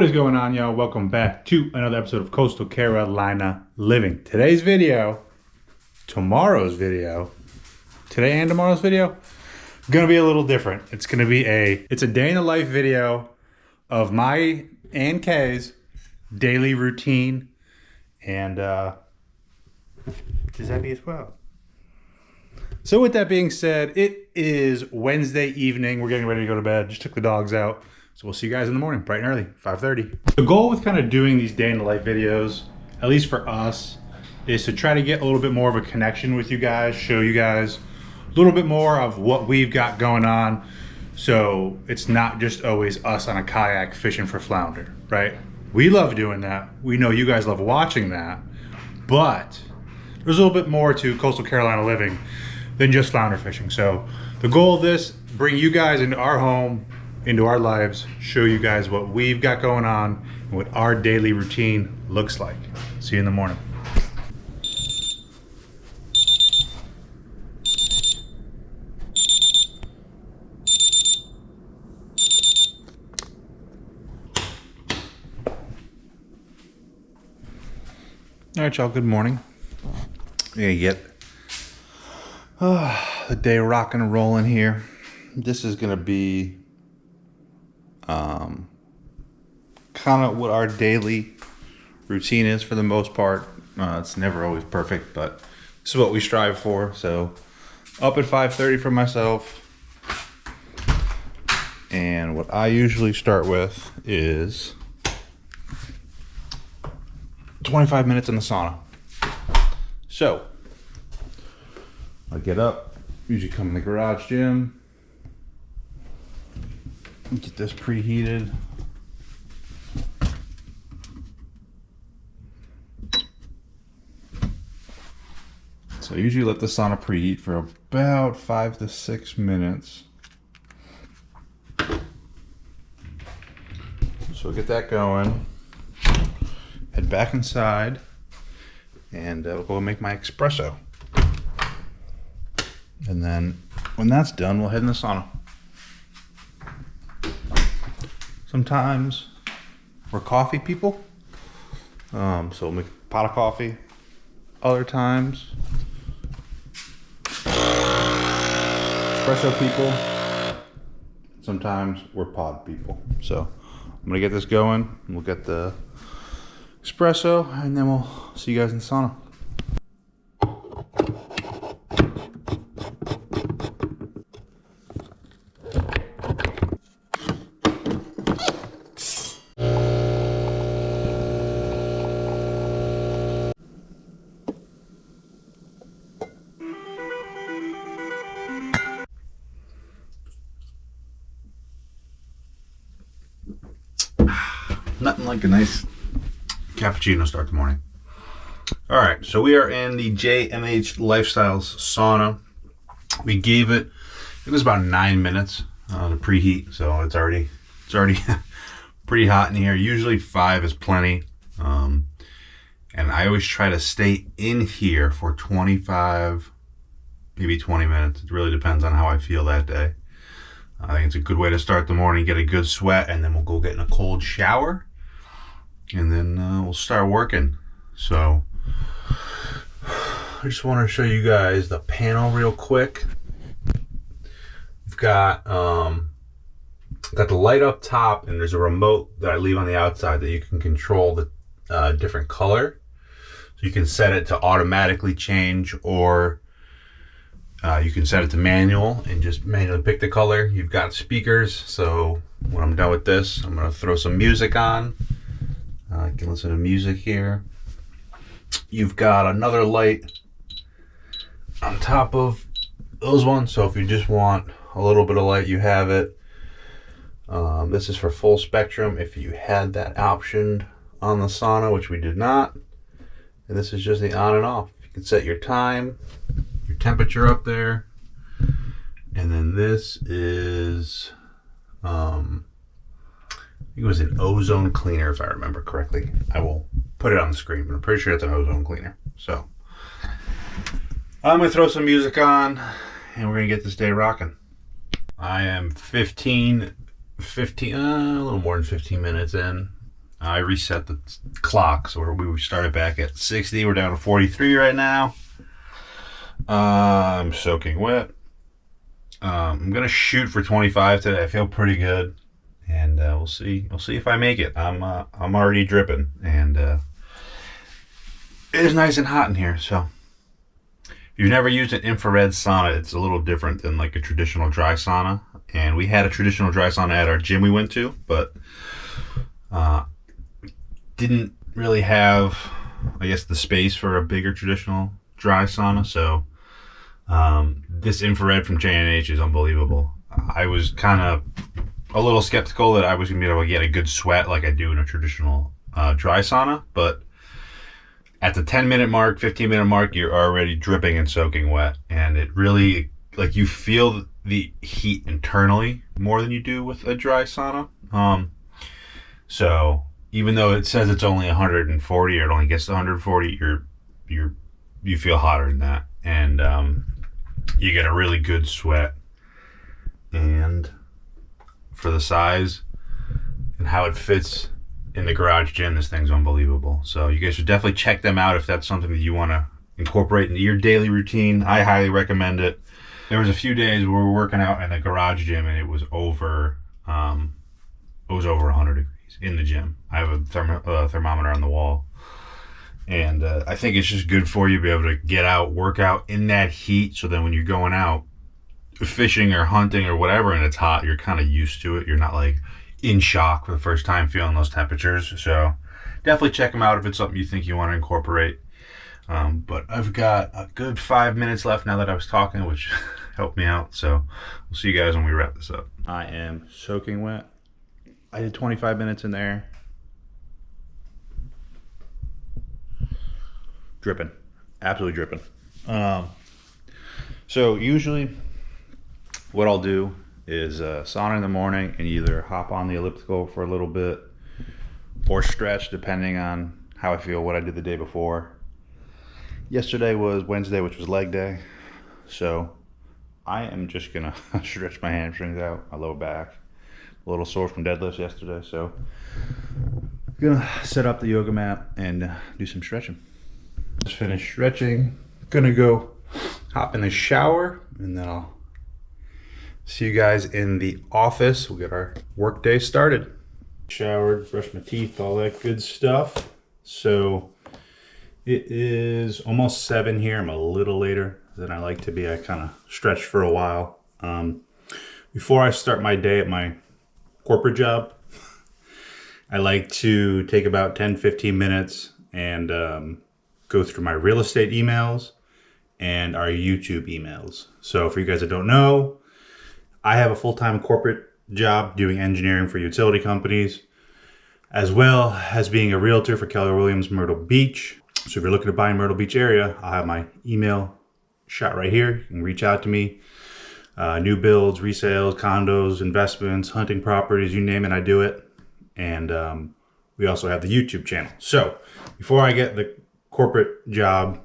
What is going on, y'all? Welcome back to another episode of Coastal Carolina Living. Today's video, tomorrow's video, today and tomorrow's video, gonna be a little different. It's gonna be it's a day in the life video of my and Kay's daily routine, and Giuseppe as well. So with that being said, it is Wednesday evening. We're getting ready to go to bed. Just took the dogs out. So we'll see you guys in the morning, bright and early, 5:30. The goal with kind of doing these day in the life videos, at least for us, is to try to get a little bit more of a connection with you guys, show you guys a little bit more of what we've got going on. So it's not just always us on a kayak fishing for flounder, right? We love doing that. We know you guys love watching that, but there's a little bit more to Coastal Carolina Living than just flounder fishing. So the goal of this, bring you guys into our home, into our lives, show you guys what we've got going on and what our daily routine looks like. See you in the morning. All right, y'all, good morning. Yeah, get the day rocking and rolling here. This is gonna be kind of what our daily routine is for the most part. It's never always perfect, but this is what we strive for. So up at 5:30 for myself, and what I usually start with is 25 minutes in the sauna. So I get up, usually come in the garage gym, get this preheated. So I usually let the sauna preheat for about 5 to 6 minutes. So we'll get that going. Head back inside and we'll go make my espresso. And then when that's done, we'll head in the sauna. Sometimes we're coffee people, so we'll make a pot of coffee. Other times, espresso people. Sometimes we're pod people. So I'm gonna get this going. We'll get the espresso, and then we'll see you guys in the sauna. Nothing like a nice cappuccino start the morning. All right, so we are in the JMH Lifestyles sauna. We gave it was about 9 minutes to preheat, so it's already pretty hot in here. Usually 5 is plenty, and I always try to stay in here for 25, maybe 20 minutes. It really depends on how I feel that day. I think it's a good way to start the morning, get a good sweat, and then we'll go get in a cold shower, and then we'll start working. So I just want to show you guys the panel real quick. We've got the light up top, and there's a remote that I leave on the outside that you can control the different color. So you can set it to automatically change, or you can set it to manual and just manually pick the color. You've got speakers, so when I'm done with this, I'm gonna throw some music on. I can listen to music here. You've got another light on top of those ones, so if you just want a little bit of light, you have it. This is for full spectrum if you had that option on the sauna, which we did not. And this is just the on and off. You can set your time, your temperature up there. And then this is I think it was an ozone cleaner, if I remember correctly. I will put it on the screen, but I'm pretty sure it's an ozone cleaner. So I'm gonna throw some music on and we're gonna get this day rocking. I am 15, a little more than 15 minutes in. I reset the clock, so we started back at 60. We're down to 43 right now. I'm soaking wet. I'm gonna shoot for 25 today. I feel pretty good, and we'll see. We'll see if I make it. I'm already dripping, and it is nice and hot in here. So, if you've never used an infrared sauna, it's a little different than like a traditional dry sauna. And we had a traditional dry sauna at our gym we went to, but didn't really have, I guess, the space for a bigger traditional dry sauna. So this infrared from J&H is unbelievable. I was kind of a little skeptical that I was going to be able to get a good sweat like I do in a traditional dry sauna, but at the 10-minute mark, 15-minute mark, you're already dripping and soaking wet, and it really, like, you feel the heat internally more than you do with a dry sauna. So even though it says it's only 140, or it only gets to 140, you feel hotter than that, and you get a really good sweat. And for the size and how it fits in the garage gym, this thing's unbelievable. So you guys should definitely check them out if that's something that you want to incorporate into your daily routine. I highly recommend it. There was a few days where we were working out in the garage gym, and it was over 100 degrees in the gym. I have a thermometer on the wall, and I think it's just good for you to be able to get out, work out in that heat, so then when you're going out fishing or hunting or whatever and it's hot, you're kind of used to it. You're not like in shock for the first time feeling those temperatures. So definitely check them out if it's something you think you want to incorporate. But I've got a good 5 minutes left now that I was talking, which helped me out. So we'll see you guys when we wrap this up. I am soaking wet. I did 25 minutes in there. Dripping. Absolutely dripping. So usually what I'll do is sauna in the morning and either hop on the elliptical for a little bit or stretch depending on how I feel, what I did the day before. Yesterday was Wednesday, which was leg day. So I am just gonna stretch my hamstrings out, my lower back. A little sore from deadlifts yesterday, so I'm gonna set up the yoga mat and do some stretching. Just finished stretching. Gonna go hop in the shower, and then I'll see you guys in the office. We'll get our work day started. Showered, brushed my teeth, all that good stuff. So it is almost 7 here. I'm a little later than I like to be. I kind of stretched for a while. Before I start my day at my corporate job, I like to take about 10-15 minutes and go through my real estate emails and our YouTube emails. So for you guys that don't know, I have a full-time corporate job doing engineering for utility companies, as well as being a realtor for Keller Williams Myrtle Beach. So if you're looking to buy in Myrtle Beach area, I'll have my email shot right here. You can reach out to me. New builds, resales, condos, investments, hunting properties, you name it, I do it. And we also have the YouTube channel. So before I get the corporate job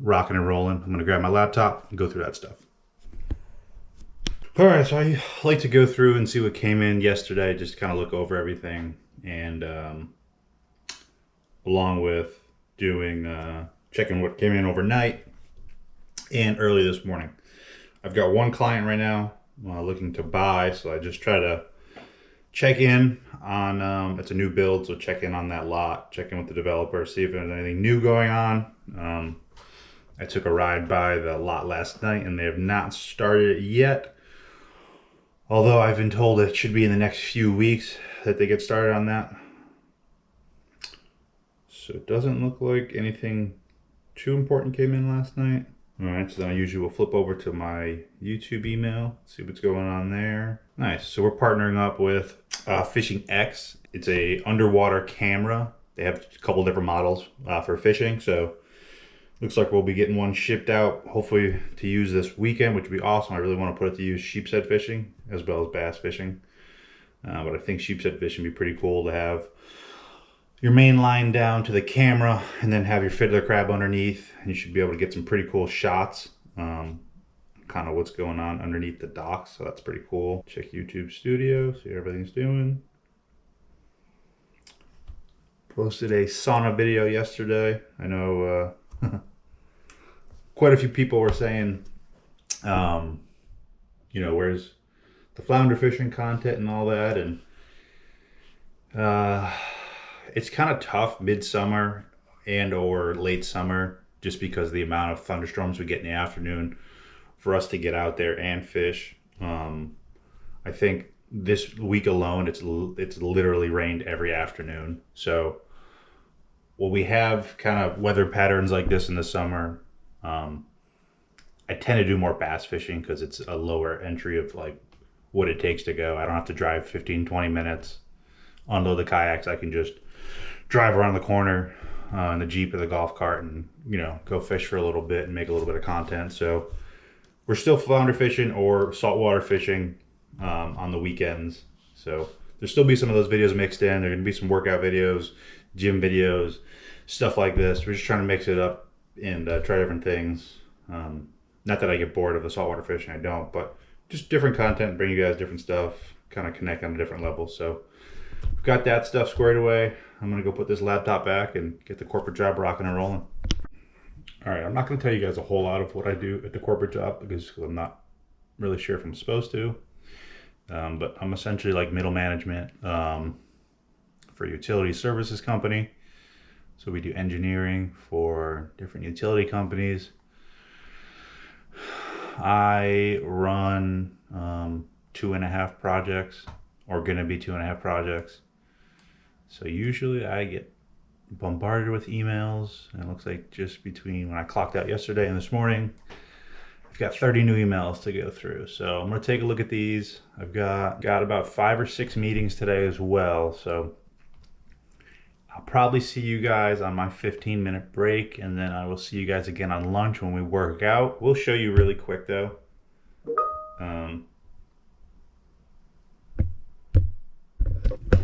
rocking and rolling, I'm gonna grab my laptop and go through that stuff. All right, so I like to go through and see what came in yesterday, just kind of look over everything, and along with doing checking what came in overnight and early this morning. I've got one client right now looking to buy, so I just try to check in on, it's a new build, so check in on that lot, check in with the developer, see if there's anything new going on. I took a ride by the lot last night and they have not started it yet. Although I've been told it should be in the next few weeks that they get started on that. So it doesn't look like anything too important came in last night. All right, so then I usually will flip over to my YouTube email, see what's going on there. Nice, so we're partnering up with Fishing X. It's a underwater camera. They have a couple different models for fishing. So looks like we'll be getting one shipped out, hopefully to use this weekend, which would be awesome. I really want to put it to use sheepshead fishing as well as bass fishing. But I think sheepshead fishing would be pretty cool to have your main line down to the camera and then have your fiddler crab underneath, and you should be able to get some pretty cool shots, kind of what's going on underneath the docks. So that's pretty cool. Check YouTube Studio, see how everything's doing. Posted a sauna video yesterday. I know quite a few people were saying, you know, where's the flounder fishing content and all that, and it's kind of tough midsummer and or late summer just because of the amount of thunderstorms we get in the afternoon for us to get out there and fish. I think this week alone it's literally rained every afternoon. So when we have kind of weather patterns like this in the summer, I tend to do more bass fishing because it's a lower entry of like what it takes to go. I don't have to drive 15-20 minutes, unload the kayaks. I can just drive around the corner in the Jeep or the golf cart and, you know, go fish for a little bit and make a little bit of content. So we're still flounder fishing or saltwater fishing on the weekends. So there'll still be some of those videos mixed in. There are going to be some workout videos, gym videos, stuff like this. We're just trying to mix it up and try different things. Not that I get bored of the saltwater fishing, I don't, but just different content, bring you guys different stuff, kind of connect on a different level. So we've got that stuff squared away. I'm gonna go put this laptop back and get the corporate job rocking and rolling. All right, I'm not gonna tell you guys a whole lot of what I do at the corporate job because I'm not really sure if I'm supposed to. But I'm essentially like middle management for a utility services company. So we do engineering for different utility companies. I run 2.5 projects, or gonna be 2.5 projects. So usually I get bombarded with emails, and it looks like just between when I clocked out yesterday and this morning, I've got 30 new emails to go through. So I'm gonna take a look at these. I've got about 5 or 6 meetings today as well. So I'll probably see you guys on my 15-minute break, and then I will see you guys again on lunch when we work out. We'll show you really quick though.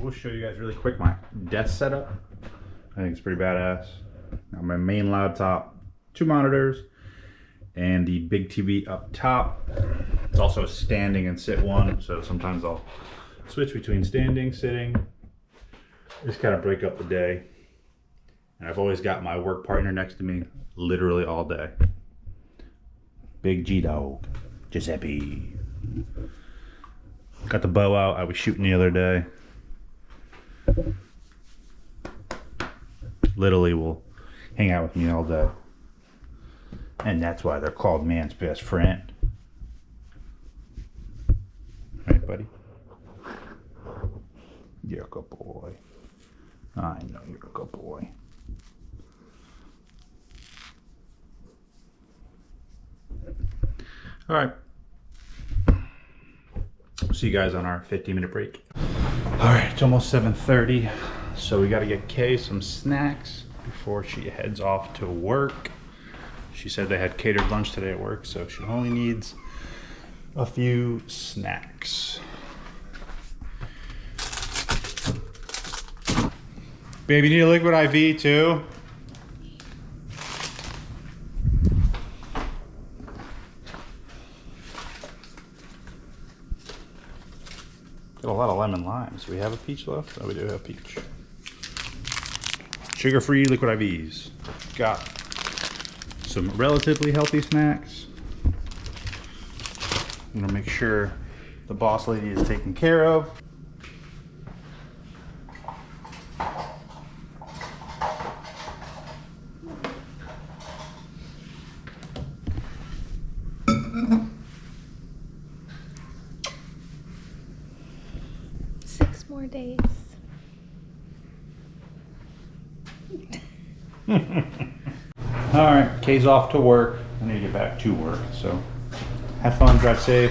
We'll show you guys really quick my desk setup. I think it's pretty badass. Got my main laptop, 2 monitors, and the big TV up top. It's also a standing and sit one, so sometimes I'll switch between standing, sitting. Just kind of break up the day. And I've always got my work partner next to me literally all day. Big G-Dog, Giuseppe. Got the bow out I was shooting the other day. Literally will hang out with me all day. And that's why they're called man's best friend. Right, buddy? You're a good boy. I know you're a good boy. All right. See you guys on our 15-minute break. All right, it's almost 7:30, so we got to get Kay some snacks before she heads off to work. She said they had catered lunch today at work, so she only needs a few snacks. Baby, you need a liquid IV too? Got a lot of lemon limes. Do we have a peach left? Oh, we do have peach. Sugar-free liquid IVs. Got some relatively healthy snacks. I'm gonna make sure the boss lady is taken care of. More days. All right, Kay's off to work. I need to get back to work, so have fun, drive safe.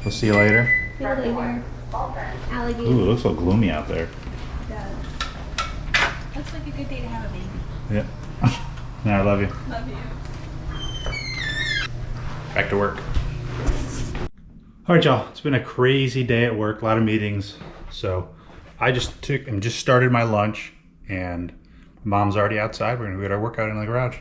We'll see you later. See you later. Alligator. Ooh, it looks so gloomy out there. It does. Looks like a good day to have a baby. Yeah. Yeah, I love you. Love you. Back to work. All right, y'all. It's been a crazy day at work. A lot of meetings. So I just started my lunch, and Mom's already outside. We're gonna get our workout in the garage.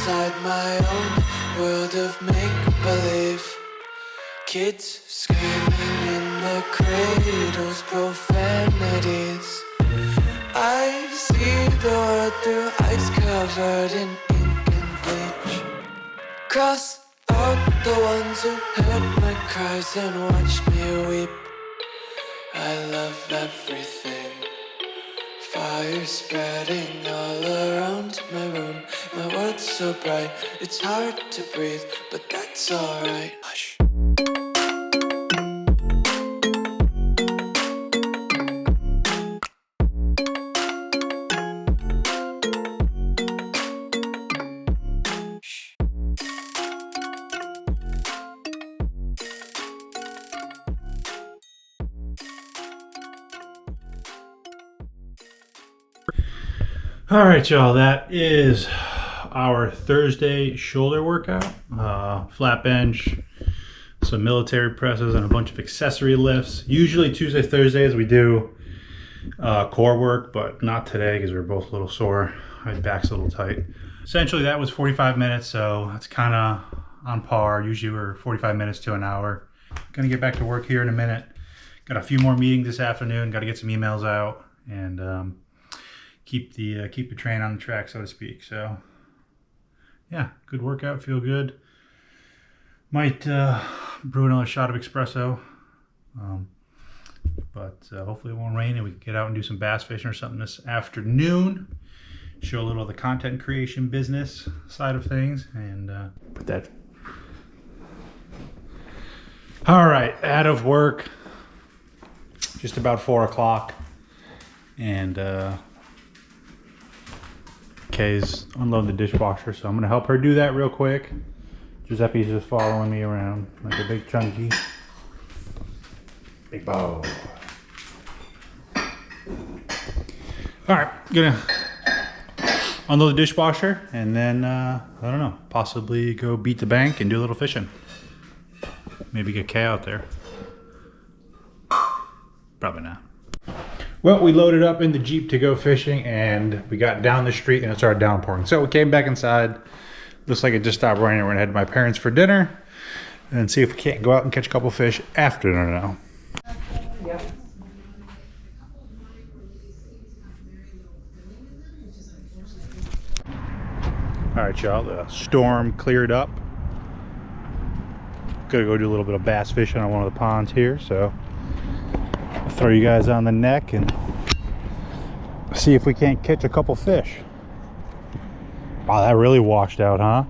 inside my own world of make-believe. Kids screaming in the cradles, profanities. I see the world through ice covered in ink and bleach. Cross out the ones who heard my cries and watched me weep. I love everything. Fire spreading all around my room. My world's so bright, it's hard to breathe, but that's alright. Hush. All right, y'all, that is our Thursday shoulder workout. Flat bench, some military presses, and a bunch of accessory lifts. Usually Tuesday, Thursdays, we do core work, but not today because we're both a little sore. My back's a little tight. Essentially, that was 45 minutes, so that's kind of on par. Usually we're 45 minutes to an hour. Gonna get back to work here in a minute. Got a few more meetings this afternoon. Got to get some emails out and keep the train on the track, so to speak. So yeah, good workout, feel good. Might brew another shot of espresso, but hopefully it won't rain and we can get out and do some bass fishing or something this afternoon. Show a little of the content creation business side of things, and put that. All right, out of work, just about 4 o'clock, and Kay's unloading the dishwasher, so I'm gonna help her do that real quick. Giuseppe's just following me around like a big chunky. Big bow. All right, gonna unload the dishwasher and then, I don't know, possibly go beat the bank and do a little fishing. Maybe get Kay out there. Probably not. Well, we loaded up in the Jeep to go fishing and we got down the street and it started downpouring. So we came back inside. Looks like it just stopped raining. We're gonna head to my parents for dinner and see if we can't go out and catch a couple fish after dinner now. Yep. All right, y'all, the storm cleared up. Gonna go do a little bit of bass fishing on one of the ponds here, so I'll throw you guys on the neck and see if we can't catch a couple fish. Wow, that really washed out, huh?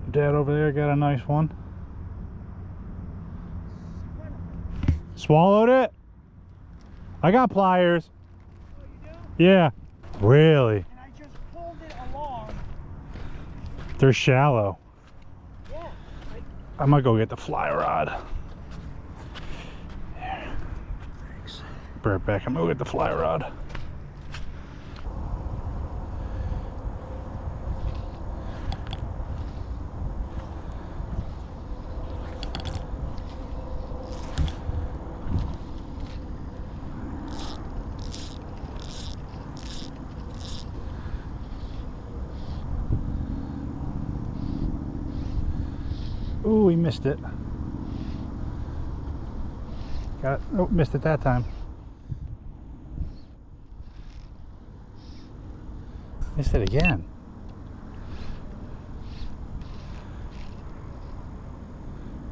Dad over there got a nice one. Swallowed it? I got pliers. Oh, you do? Yeah. Really? And I just pulled it along. They're shallow. Yeah. I might go get the fly rod. Bring it back. I'm gonna go get the fly rod. Ooh, we missed it. Got it. Oh, missed it that time. Missed it again.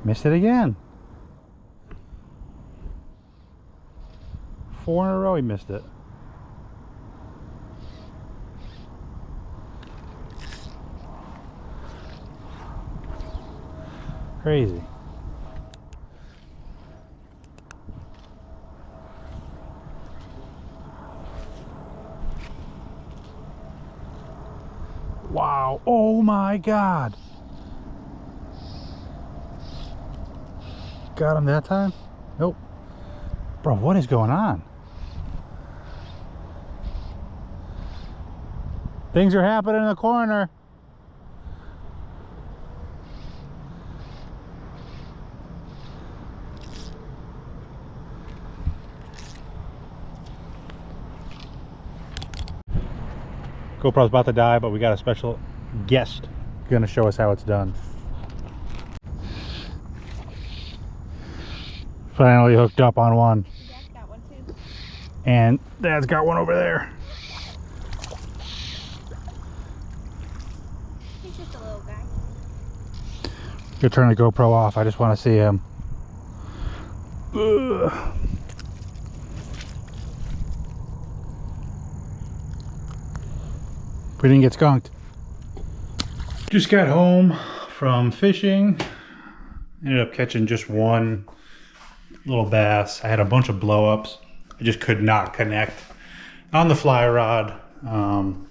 Missed it again. 4 in a row he missed it. Crazy. Wow. Oh my God. Got him that time? Nope. Bro, what is going on? Things are happening in the corner. GoPro's about to die, but we got a special guest gonna show us how it's done. Finally hooked up on one. Dad's got one too. And Dad's got one over there. He's just a little guy. Gonna turn the GoPro off. I just want to see him. Ugh. We didn't get skunked. Just got home from fishing. Ended up catching just one little bass. I had a bunch of blow-ups. I just could not connect on the fly rod. Come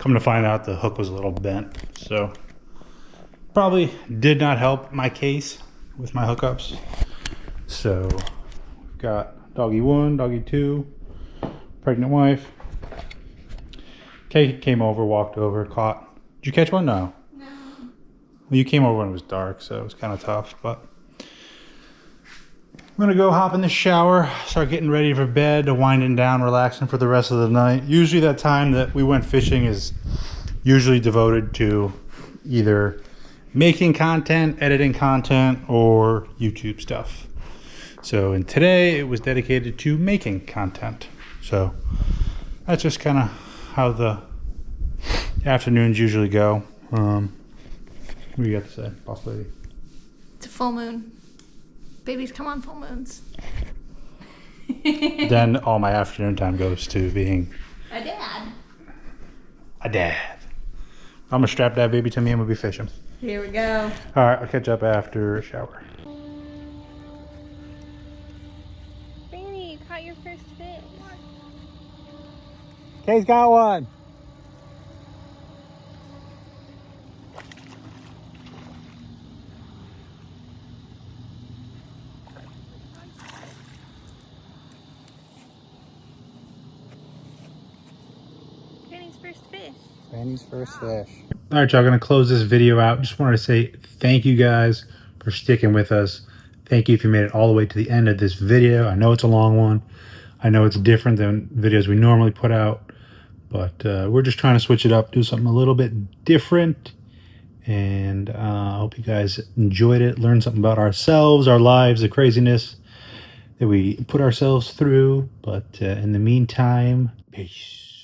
to find out, the hook was a little bent, so probably did not help my case with my hookups. So we've got doggy 1, doggy 2, pregnant wife. Kay came over, walked over, caught. Did you catch one? No. No. Well, you came over when it was dark, so it was kind of tough, but I'm gonna go hop in the shower, start getting ready for bed, winding down, relaxing for the rest of the night. Usually that time that we went fishing is usually devoted to either making content, editing content, or YouTube stuff. So, and today it was dedicated to making content. So that's just kind of how the afternoons usually go. What do you got to say, boss lady? It's a full moon. Babies come on full moons. Then all my afternoon time goes to being A dad. a dad. I'm gonna strap that baby to me and we'll be fishing. Here we go. All right, I'll catch up after a shower. Fanny, you caught your first fish. Kay's got one. Fanny's first fish. Fanny's first fish. All right, y'all, gonna close this video out. Just wanted to say thank you guys for sticking with us. Thank you if you made it all the way to the end of this video. I know it's a long one. I know it's different than videos we normally put out, but we're just trying to switch it up, do something a little bit different. And I hope you guys enjoyed it, learned something about ourselves, our lives, the craziness that we put ourselves through. But in the meantime, peace.